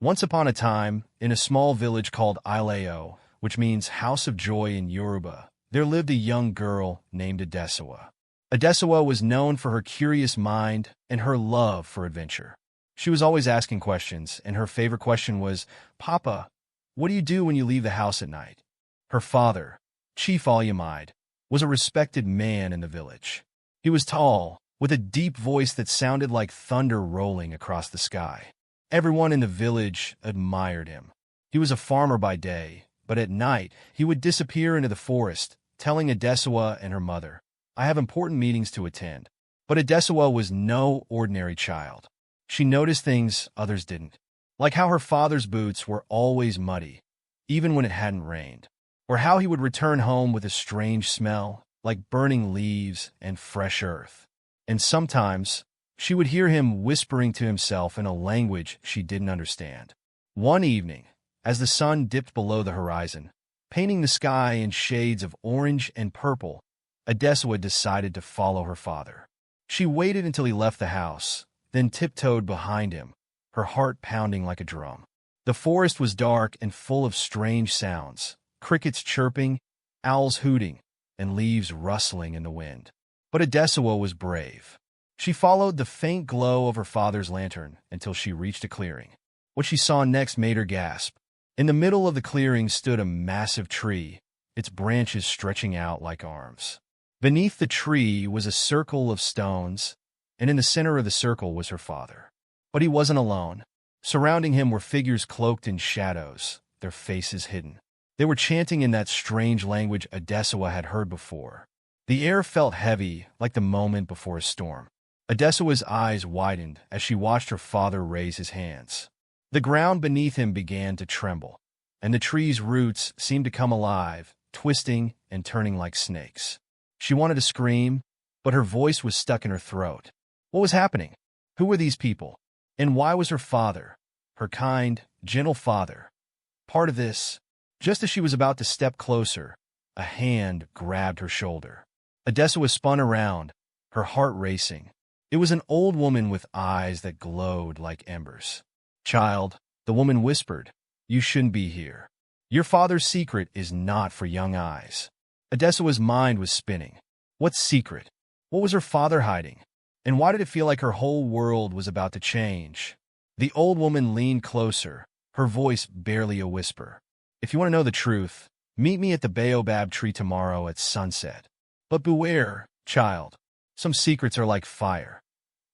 Once upon a time, in a small village called Aloy, which means House of Joy in Yoruba, there lived a young girl named Adesuwa. Adesuwa was known for her curious mind and her love for adventure. She was always asking questions, and her favorite question was, "Papa, what do you do when you leave the house at night?" Her father, Chief Alyamide, was a respected man in the village. He was tall, with a deep voice that sounded like thunder rolling across the sky. Everyone in the village admired him. He was a farmer by day, but at night he would disappear into the forest, telling Adesuwa and her mother, "I have important meetings to attend." But Adesuwa was no ordinary child. She noticed things others didn't, like how her father's boots were always muddy, even when it hadn't rained, or how he would return home with a strange smell, like burning leaves and fresh earth. And sometimes, she would hear him whispering to himself in a language she didn't understand. One evening, as the sun dipped below the horizon, painting the sky in shades of orange and purple, Adesuwa decided to follow her father. She waited until he left the house, then tiptoed behind him, her heart pounding like a drum. The forest was dark and full of strange sounds, crickets chirping, owls hooting, and leaves rustling in the wind. But Adesuwa was brave. She followed the faint glow of her father's lantern until she reached a clearing. What she saw next made her gasp. In the middle of the clearing stood a massive tree, its branches stretching out like arms. Beneath the tree was a circle of stones, and in the center of the circle was her father. But he wasn't alone. Surrounding him were figures cloaked in shadows, their faces hidden. They were chanting in that strange language Adesuwa had heard before. The air felt heavy, like the moment before a storm. Adesuwa's eyes widened as she watched her father raise his hands. The ground beneath him began to tremble, and the tree's roots seemed to come alive, twisting and turning like snakes. She wanted to scream, but her voice was stuck in her throat. What was happening? Who were these people? And why was her father, her kind, gentle father, part of this? Just as she was about to step closer, a hand grabbed her shoulder. Adesuwa spun around, her heart racing. It was an old woman with eyes that glowed like embers. "Child," the woman whispered, "you shouldn't be here. Your father's secret is not for young eyes." Adesuwa's mind was spinning. What secret? What was her father hiding? And why did it feel like her whole world was about to change? The old woman leaned closer, her voice barely a whisper. "If you want to know the truth, meet me at the baobab tree tomorrow at sunset. But beware, child. Some secrets are like fire.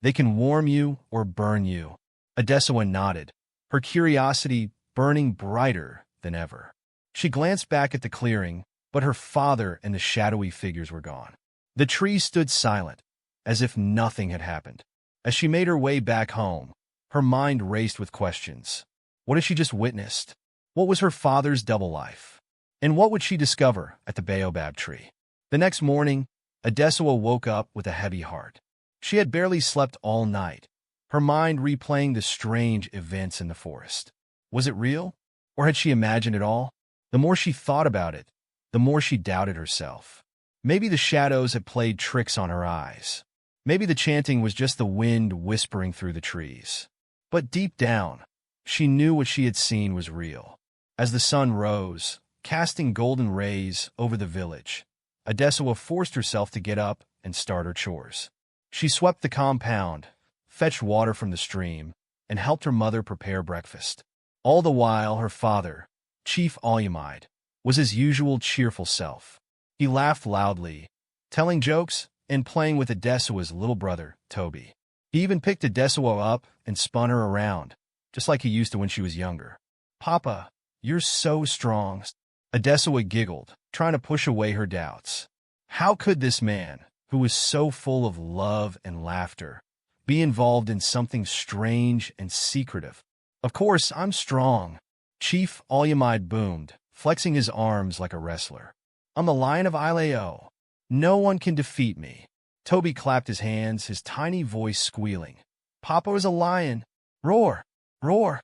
They can warm you or burn you." Adesuwa nodded, her curiosity burning brighter than ever. She glanced back at the clearing, but her father and the shadowy figures were gone. The tree stood silent, as if nothing had happened. As she made her way back home, her mind raced with questions. What had she just witnessed? What was her father's double life? And what would she discover at the baobab tree? The next morning, Adesuwa woke up with a heavy heart. She had barely slept all night, her mind replaying the strange events in the forest. Was it real? Or had she imagined it all? The more she thought about it, the more she doubted herself. Maybe the shadows had played tricks on her eyes. Maybe the chanting was just the wind whispering through the trees. But deep down, she knew what she had seen was real. As the sun rose, casting golden rays over the village, Adesuwa forced herself to get up and start her chores. She swept the compound, fetched water from the stream, and helped her mother prepare breakfast. All the while, her father, Chief Alyamide, was his usual cheerful self. He laughed loudly, telling jokes and playing with Adesuwa's little brother, Toby. He even picked Adesuwa up and spun her around, just like he used to when she was younger. "Papa, you're so strong." Adesuwa giggled, trying to push away her doubts. How could this man, who was so full of love and laughter, be involved in something strange and secretive? "Of course, I'm strong," Chief Alyamide boomed, flexing his arms like a wrestler. "I'm the Lion of Ileo. No one can defeat me." Toby clapped his hands, his tiny voice squealing. "Papa is a lion. Roar! Roar!"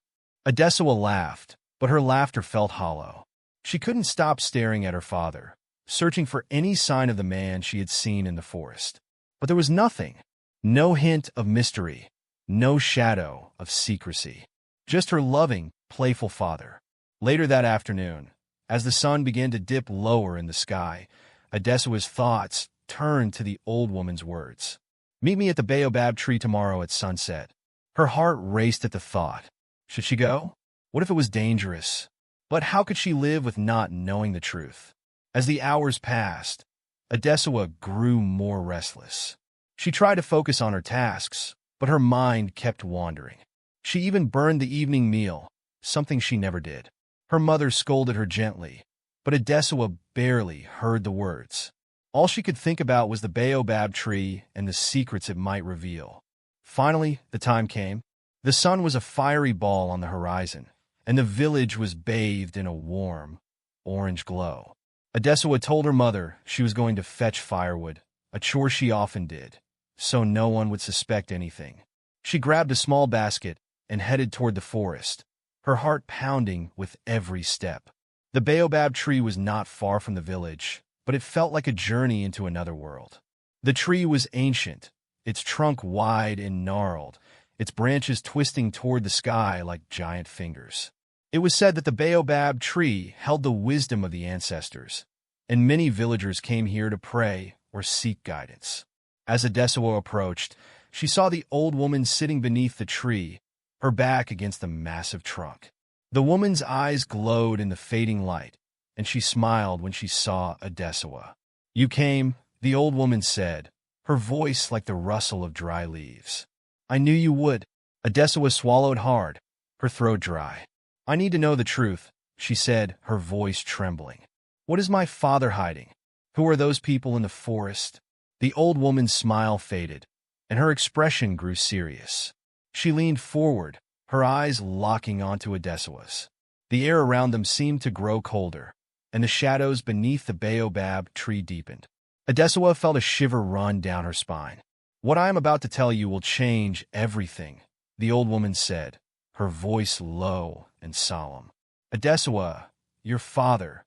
Adesuwa laughed, but her laughter felt hollow. She couldn't stop staring at her father, searching for any sign of the man she had seen in the forest. But there was nothing. No hint of mystery. No shadow of secrecy. just her loving, playful father. Later that afternoon, as the sun began to dip lower in the sky, Adesuwa's thoughts turned to the old woman's words. "Meet me at the baobab tree tomorrow at sunset." Her heart raced at the thought. Should she go? What if it was dangerous? But how could she live with not knowing the truth? As the hours passed, Adesuwa grew more restless. She tried to focus on her tasks, but her mind kept wandering. She even burned the evening meal, something she never did. Her mother scolded her gently, but Adesuwa barely heard the words. All she could think about was the baobab tree and the secrets it might reveal. Finally, the time came. The sun was a fiery ball on the horizon, and the village was bathed in a warm, orange glow. Adesuwa told her mother she was going to fetch firewood, a chore she often did, so no one would suspect anything. She grabbed a small basket and headed toward the forest, her heart pounding with every step. The baobab tree was not far from the village, but it felt like a journey into another world. The tree was ancient, its trunk wide and gnarled, its branches twisting toward the sky like giant fingers. It was said that the baobab tree held the wisdom of the ancestors, and many villagers came here to pray or seek guidance. As Adesuwa approached, she saw the old woman sitting beneath the tree, her back against the massive trunk. The woman's eyes glowed in the fading light, and she smiled when she saw Adesuwa. "You came," the old woman said, her voice like the rustle of dry leaves. "I knew you would." Adesuwa swallowed hard, her throat dry. "I need to know the truth," she said, her voice trembling. "What is my father hiding? Who are those people in the forest?" The old woman's smile faded, and her expression grew serious. She leaned forward, her eyes locking onto Adesuwa's. The air around them seemed to grow colder, and the shadows beneath the baobab tree deepened. Adesuwa felt a shiver run down her spine. "What I am about to tell you will change everything," the old woman said, her voice low and solemn. "Adesuwa, your father,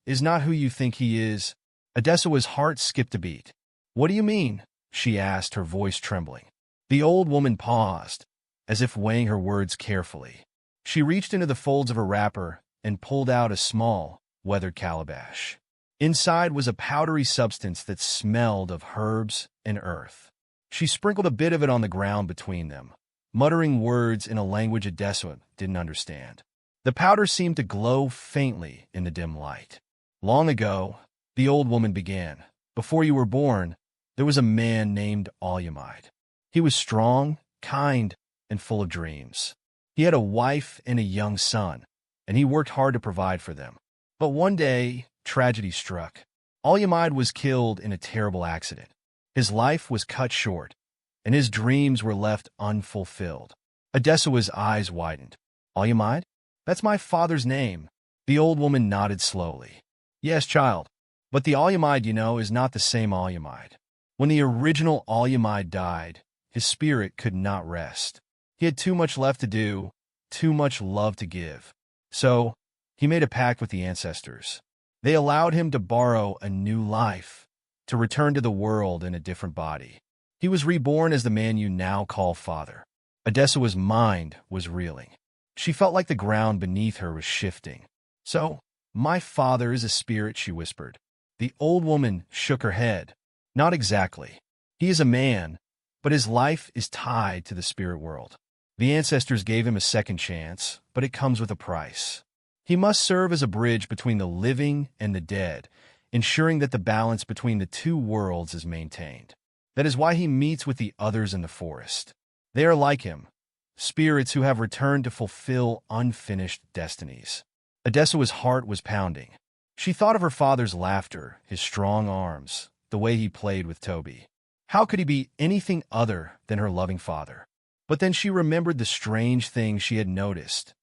is not who you think he is." Adesuwa's heart skipped a beat. "What do you mean?" she asked, her voice trembling. The old woman paused, as if weighing her words carefully. She reached into the folds of her wrapper and pulled out a small, weathered calabash. Inside was a powdery substance that smelled of herbs and earth. She sprinkled a bit of it on the ground between them, muttering words in a language Adesuwa didn't understand. The powder seemed to glow faintly in the dim light. "Long ago," the old woman began, "before you were born, there was a man named Adesuwa. He was strong, kind, and full of dreams. He had a wife and a young son, and he worked hard to provide for them. But one day, tragedy struck. Adesuwa was killed in a terrible accident. His life was cut short, and his dreams were left unfulfilled." Adesuwa's eyes widened. "Adesuwa? That's my father's name." The old woman nodded slowly. "Yes, child, but the Adesuwa you know is not the same Adesuwa. When the original Adesuwa died, his spirit could not rest. He had too much left to do, too much love to give. So, he made a pact with the ancestors. They allowed him to borrow a new life, to return to the world in a different body. He was reborn as the man you now call father." Adesuwa's mind was reeling. She felt like the ground beneath her was shifting. "So, my father is a spirit," she whispered. The old woman shook her head. "Not exactly. He is a man, but his life is tied to the spirit world. The ancestors gave him a second chance, but it comes with a price. He must serve as a bridge between the living and the dead, ensuring that the balance between the two worlds is maintained. That is why he meets with the others in the forest. They are like him, spirits who have returned to fulfill unfinished destinies." Adesuwa's heart was pounding. She thought of her father's laughter, his strong arms, the way he played with Toby. How could he be anything other than her loving father? But then she remembered the strange things she had noticed.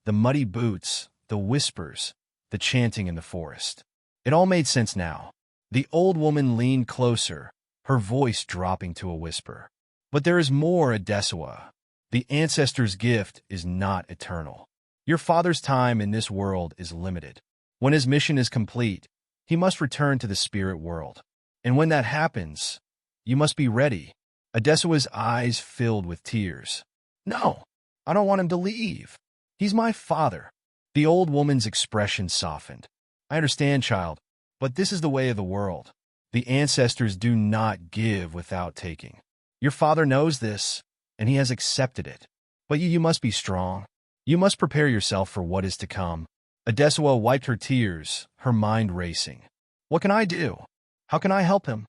The muddy boots, the whispers, the chanting in the forest. It all made sense now. The old woman leaned closer, her voice dropping to a whisper. "But there is more, Adesuwa. The ancestors' gift is not eternal. Your father's time in this world is limited. When his mission is complete, he must return to the spirit world. And when that happens, you must be ready." Adesuwa's eyes filled with tears. "No, I don't want him to leave." He's my father." The old woman's expression softened. "I understand, child, but this is the way of the world. The ancestors do not give without taking. Your father knows this, and he has accepted it. But you must be strong. You must prepare yourself for what is to come." Adesuwa wiped her tears, her mind racing. "What can I do? How can I help him?"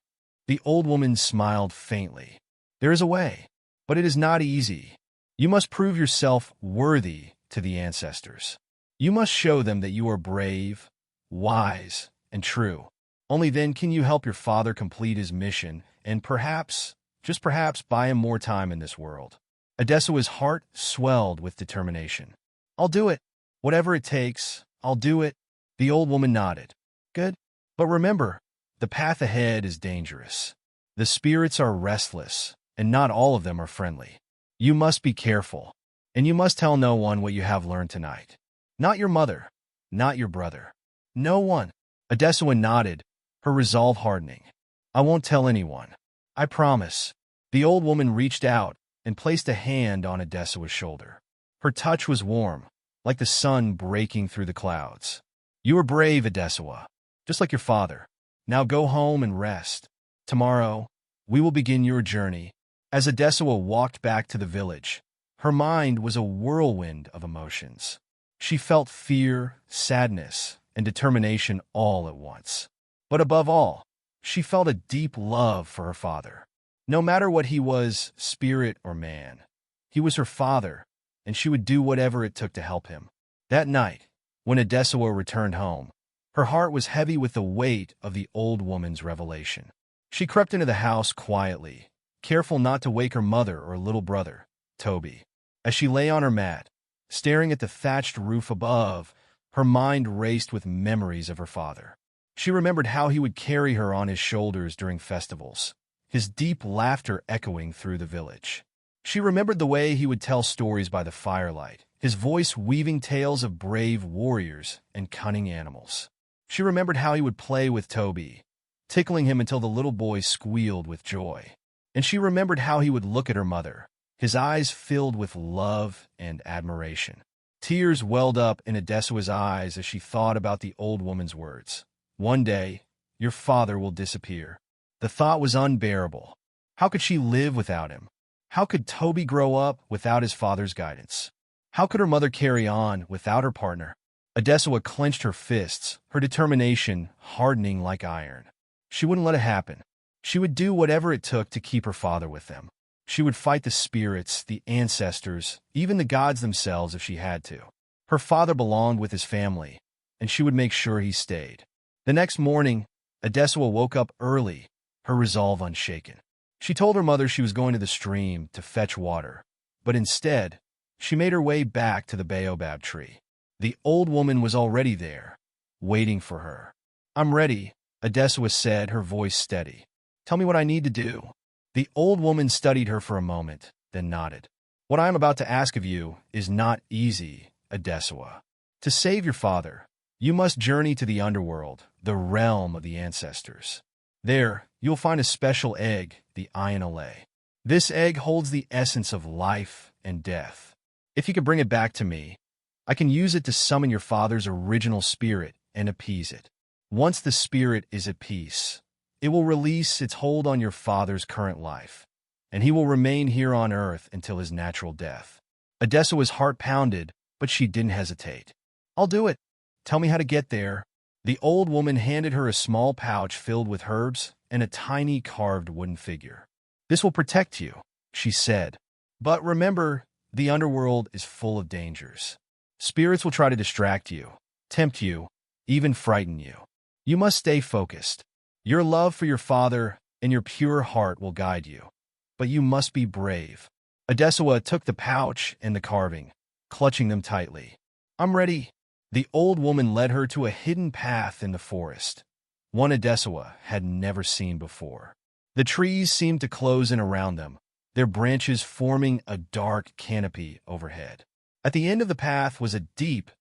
The old woman smiled faintly. "There is a way, but it is not easy. You must prove yourself worthy to the ancestors. You must show them that you are brave, wise, and true. Only then can you help your father complete his mission and perhaps, just perhaps, buy him more time in this world." Adesuwa's heart swelled with determination. "I'll do it. Whatever it takes, I'll do it." The old woman nodded. "Good. But remember, the path ahead is dangerous. The spirits are restless, and not all of them are friendly. You must be careful, and you must tell no one what you have learned tonight. Not your mother, not your brother. No one." Adesuwa nodded, her resolve hardening. "I won't tell anyone. I promise." The old woman reached out and placed a hand on Adesuwa's shoulder. Her touch was warm, like the sun breaking through the clouds. "You are brave, Adesuwa, just like your father. Now go home and rest. Tomorrow, we will begin your journey." As Adesuwa walked back to the village, her mind was a whirlwind of emotions. She felt fear, sadness, and determination all at once. But above all, she felt a deep love for her father. No matter what he was, spirit or man, he was her father, and she would do whatever it took to help him. That night, when Adesuwa returned home, her heart was heavy with the weight of the old woman's revelation. She crept into the house quietly, careful not to wake her mother or little brother, Toby. As she lay on her mat, staring at the thatched roof above, her mind raced with memories of her father. She remembered how he would carry her on his shoulders during festivals, his deep laughter echoing through the village. She remembered the way he would tell stories by the firelight, his voice weaving tales of brave warriors and cunning animals. She remembered how he would play with Toby, tickling him until the little boy squealed with joy. And she remembered how he would look at her mother, his eyes filled with love and admiration. Tears welled up in Adesuwa's eyes as she thought about the old woman's words. "One day, your father will disappear." The thought was unbearable. How could she live without him? How could Toby grow up without his father's guidance? How could her mother carry on without her partner? Adesuwa clenched her fists, her determination hardening like iron. She wouldn't let it happen. She would do whatever it took to keep her father with them. She would fight the spirits, the ancestors, even the gods themselves if she had to. Her father belonged with his family, and she would make sure he stayed. The next morning, Adesuwa woke up early, her resolve unshaken. She told her mother she was going to the stream to fetch water, but instead, she made her way back to the baobab tree. The old woman was already there, waiting for her. "I'm ready," Adesuwa said, her voice steady. "Tell me what I need to do." The old woman studied her for a moment, then nodded. "What I am about to ask of you is not easy, Adesuwa. To save your father, you must journey to the underworld, the realm of the ancestors. There, you'll find a special egg, the Aloy. This egg holds the essence of life and death. If you could bring it back to me, I can use it to summon your father's original spirit and appease it. Once the spirit is at peace, it will release its hold on your father's current life, and he will remain here on Earth until his natural death." Adesuwa's heart pounded, but she didn't hesitate. "I'll do it. Tell me how to get there." The old woman handed her a small pouch filled with herbs and a tiny carved wooden figure. "This will protect you," she said. "But remember, the underworld is full of dangers. Spirits will try to distract you, tempt you, even frighten you. You must stay focused. Your love for your father and your pure heart will guide you. But you must be brave." Adesuwa took the pouch and the carving, clutching them tightly. "I'm ready." The old woman led her to a hidden path in the forest, one Adesuwa had never seen before. The trees seemed to close in around them, their branches forming a dark canopy overhead. At the end of the path was a deep,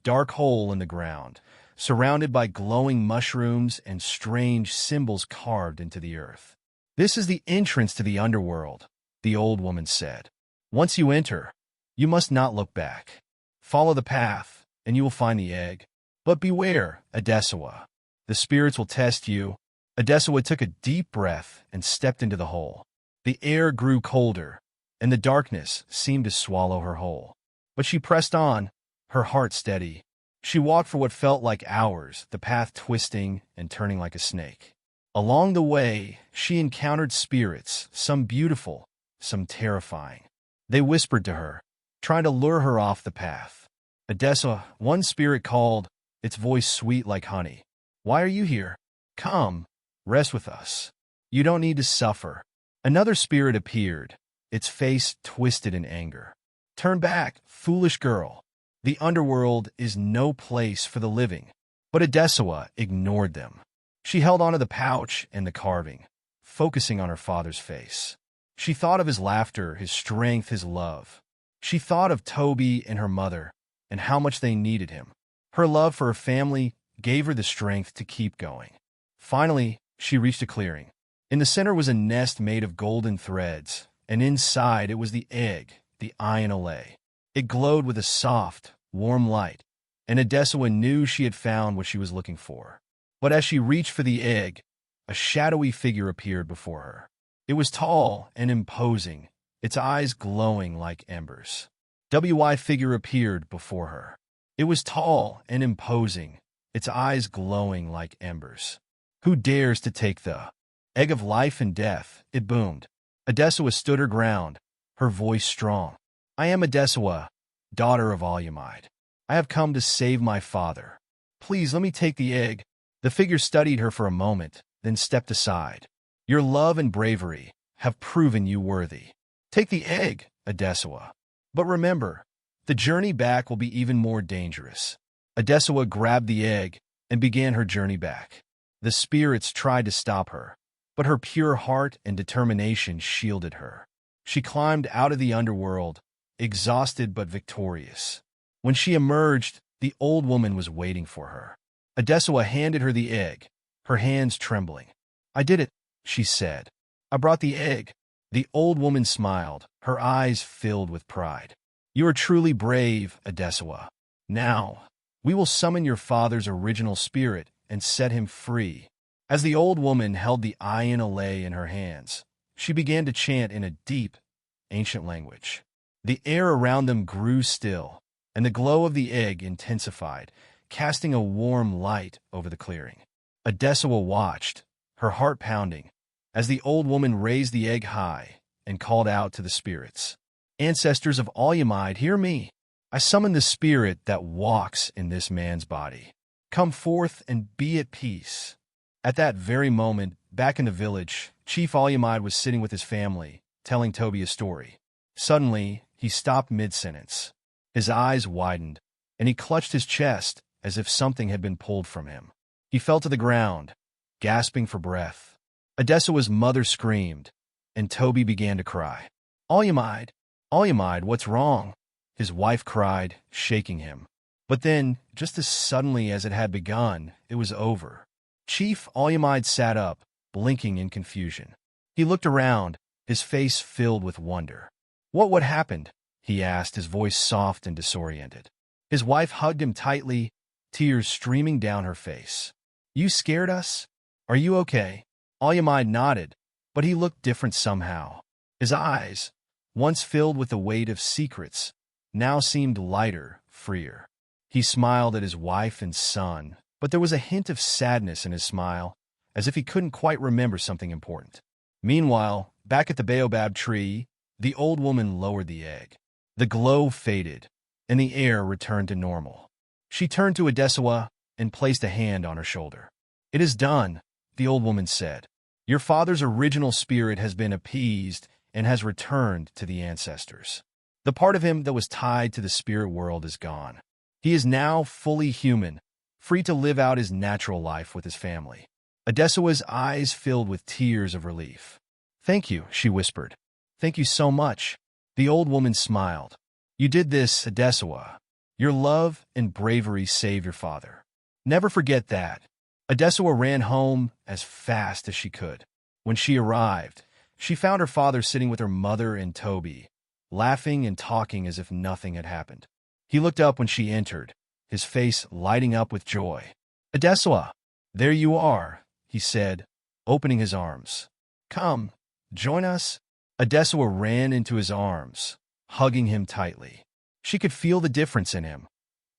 dark hole in the ground, surrounded by glowing mushrooms and strange symbols carved into the earth. "This is the entrance to the underworld," the old woman said. "Once you enter, you must not look back. Follow the path, and you will find the egg. But beware, Adesuwa. The spirits will test you. Adesuwa took a deep breath and stepped into the hole. The air grew colder, and the darkness seemed to swallow her whole. But she pressed on, her heart steady. She walked for what felt like hours, the path twisting and turning like a snake. Along the way, she encountered spirits, some beautiful, some terrifying. They whispered to her, trying to lure her off the path. Adesuwa, one spirit called, its voice sweet like honey. Why are you here? Come, rest with us. You don't need to suffer. Another spirit appeared, its face twisted in anger. Turn back, foolish girl. The underworld is no place for the living. But Adesuwa ignored them. She held onto the pouch and the carving, focusing on her father's face. She thought of his laughter, his strength, his love. She thought of Toby and her mother, and how much they needed him. Her love for her family gave her the strength to keep going. Finally, she reached a clearing. In the center was a nest made of golden threads, and inside it was the egg, the Aloy. It glowed with a soft, warm light, and Adesuwa knew she had found what she was looking for. But as she reached for the egg, a shadowy figure appeared before her. It was tall and imposing, its eyes glowing like embers. WY figure appeared before her. It was tall and imposing, its eyes glowing like embers. Who dares to take the egg of life and death? It boomed. Adesuwa stood her ground, her voice strong. I am Adesuwa, daughter of Olumide. I have come to save my father. Please let me take the egg. The figure studied her for a moment, then stepped aside. Your love and bravery have proven you worthy. Take the egg, Adesuwa. But remember, the journey back will be even more dangerous. Adesuwa grabbed the egg and began her journey back. The spirits tried to stop her, but her pure heart and determination shielded her. She climbed out of the underworld, exhausted but victorious. When she emerged, the old woman was waiting for her. Adesuwa handed her the egg, her hands trembling. I did it, she said. I brought the egg. The old woman smiled, her eyes filled with pride. You are truly brave, Adesuwa. Now, we will summon your father's original spirit and set him free. As the old woman held the Aloy in her hands, she began to chant in a deep, ancient language. The air around them grew still, and the glow of the egg intensified, casting a warm light over the clearing. Adesuwa watched, her heart pounding, as the old woman raised the egg high and called out to the spirits. Ancestors of Olumide, hear me. I summon the spirit that walks in this man's body. Come forth and be at peace. At that very moment, back in the village, Chief Olumide was sitting with his family, telling Toby a story. Suddenly, he stopped mid-sentence. His eyes widened, and he clutched his chest as if something had been pulled from him. He fell to the ground, gasping for breath. Adesuwa's mother screamed, and Toby began to cry. Olumide, Olumide, what's wrong? His wife cried, shaking him. But then, just as suddenly as it had begun, it was over. Chief Olumide sat up, blinking in confusion. He looked around, his face filled with wonder. What happened? He asked, his voice soft and disoriented. His wife hugged him tightly, tears streaming down her face. You scared us? Are you okay? Olumide nodded, but he looked different somehow. His eyes, once filled with the weight of secrets, now seemed lighter, freer. He smiled at his wife and son, but there was a hint of sadness in his smile, as if he couldn't quite remember something important. Meanwhile, back at the baobab tree, the old woman lowered the egg. The glow faded, and the air returned to normal. She turned to Adesuwa and placed a hand on her shoulder. It is done, the old woman said. Your father's original spirit has been appeased and has returned to the ancestors. The part of him that was tied to the spirit world is gone. He is now fully human, free to live out his natural life with his family. Adesuwa's eyes filled with tears of relief. Thank you, she whispered. Thank you so much. The old woman smiled. You did this, Adesuwa. Your love and bravery saved your father. Never forget that. Adesuwa ran home as fast as she could. When she arrived, she found her father sitting with her mother and Toby, laughing and talking as if nothing had happened. He looked up when she entered, his face lighting up with joy. "Adesuwa, there you are," he said, opening his arms. "Come, join us." Adesuwa ran into his arms, hugging him tightly. She could feel the difference in him.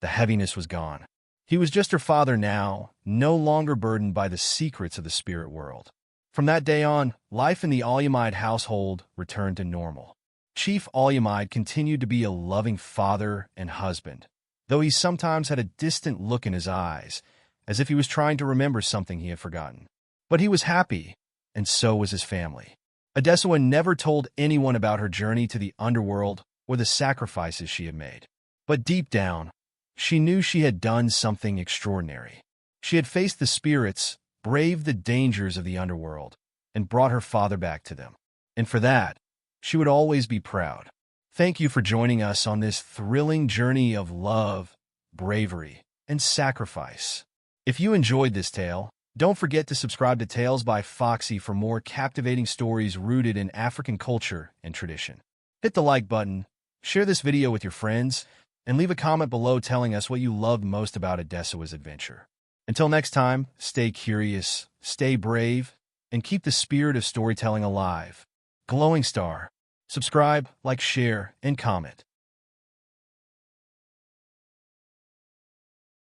The heaviness was gone. He was just her father now, no longer burdened by the secrets of the spirit world. From that day on, life in the Alyamide household returned to normal. Chief Alyamide continued to be a loving father and husband, though he sometimes had a distant look in his eyes, as if he was trying to remember something he had forgotten. But he was happy, and so was his family. Adesuwa never told anyone about her journey to the underworld or the sacrifices she had made. But deep down, she knew she had done something extraordinary. She had faced the spirits, braved the dangers of the underworld, and brought her father back to them. And for that, she would always be proud. Thank you for joining us on this thrilling journey of love, bravery, and sacrifice. If you enjoyed this tale, don't forget to subscribe to Tales by Foxy for more captivating stories rooted in African culture and tradition. Hit the like button, share this video with your friends, and leave a comment below telling us what you loved most about Adesuwa's adventure. Until next time, stay curious, stay brave, and keep the spirit of storytelling alive. Glowing Star. Subscribe, like, share, and comment.